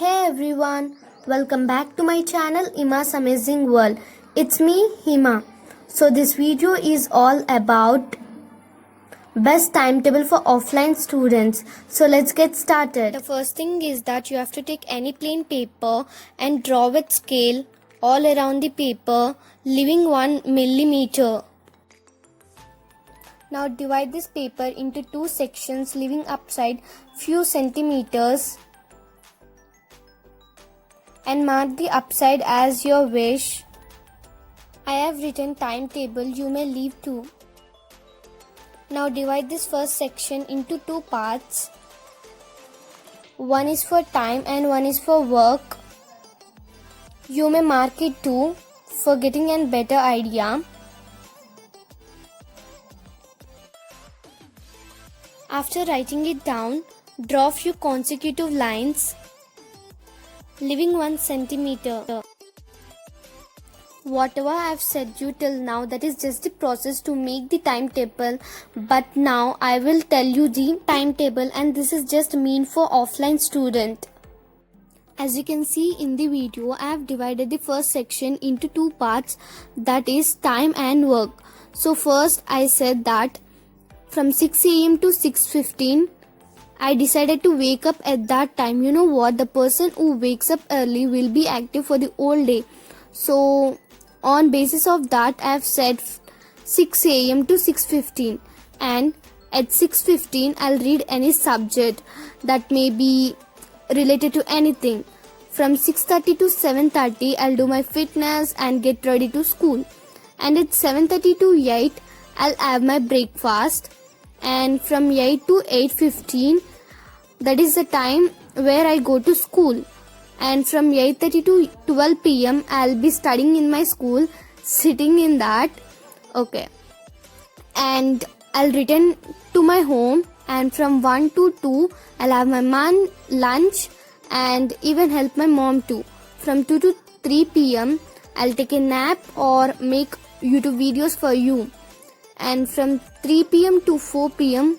Hey everyone, welcome back to my channel Hima's Amazing World. It's me Hima. So this video is all about best timetable for offline students. So let's get started. The first thing is that you have to take any plain paper and draw with scale all around the paper, leaving 1 millimeter. Now divide this paper into two sections, leaving upside few centimeters, and mark the upside as your wish. I have written timetable, you may leave too. Now divide this first section into two parts. One is for time and one is for work. You may mark it too for getting a better idea. After writing it down, draw few consecutive lines, leaving 1 centimeter. Whatever I have said you till now, that is just the process to make the timetable, but now I will tell you the timetable, and this is just mean for offline student. As you can see in the video, I have divided the first section into two parts, that is time and work. So first I said that from 6 am to 6:15 I decided to wake up at that time. You know what? The person who wakes up early will be active for the whole day. So on basis of that, I have said 6 am to 6:15, and at 6:15 I'll read any subject that may be related to anything. From 6:30 to 7:30 I'll do my fitness and get ready to school. And at 7:30 to 8 I'll have my breakfast. And from 8 to 8:15, that is the time where I go to school. And from 8:30 to 12 pm I'll be studying in my school, sitting in that. Okay. And I'll return to my home, and from 1 to 2 I'll have my lunch and even help my mom too. From 2 to 3 pm I'll take a nap or make YouTube videos for you. And from 3 pm to 4 pm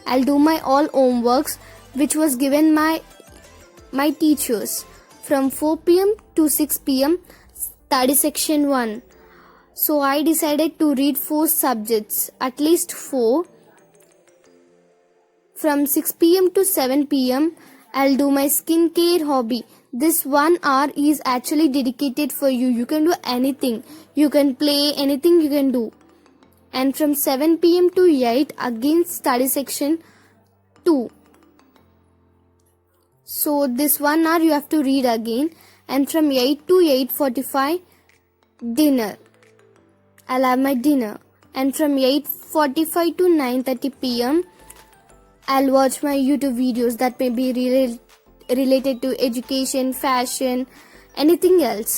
I'll do my all homeworks which was given my teachers. From 4 pm to 6 pm study section 1. So I decided to read 4 subjects, at least 4. From 6 pm to 7 pm I'll do my skincare hobby. This 1 hour is actually dedicated for you. You can do anything. You can play, anything you can do. And from 7 pm to 8 again study section 2. So this 1 hour you have to read again. And from 8 to 8:45 dinner. I'll have my dinner. And from 8:45 to 9:30 pm I'll watch my YouTube videos that may be related to education, fashion, anything else.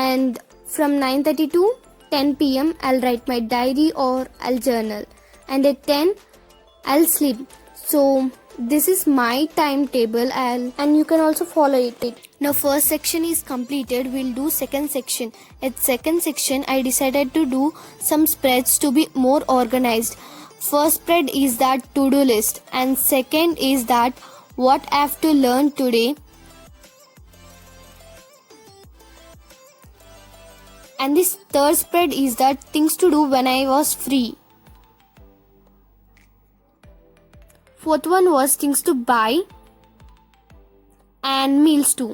And from 9:30 to 10 pm I'll write my diary or I'll journal. And at 10 I'll sleep. So this is my timetable, and you can also follow it. Now first section is completed. We'll do second section. At second section I decided to do some spreads to be more organized. First spread is that to-do list, and second is that what I have to learn today. And this third spread is that things to do when I was free. Fourth one was things to buy and meals too.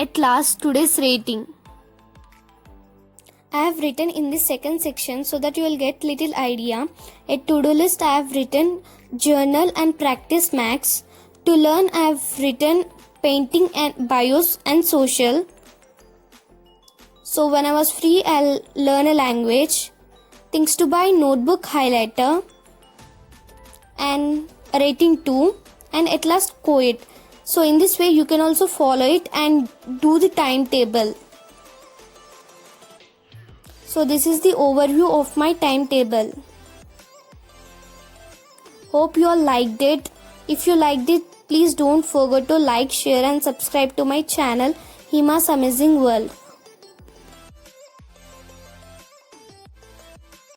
At last, today's rating. I have written in this second section so that you will get little idea. At to-do list I have written journal and practice max. To learn I have written painting and bios and social. So when I was free, I'll learn a language. Things to buy, notebook, highlighter, and rating 2, and at last co-it. So in this way you can also follow it and do the timetable. So this is the overview of my timetable. Hope you all liked it. If you liked it, please don't forget to like, share and subscribe to my channel Hima's Amazing World.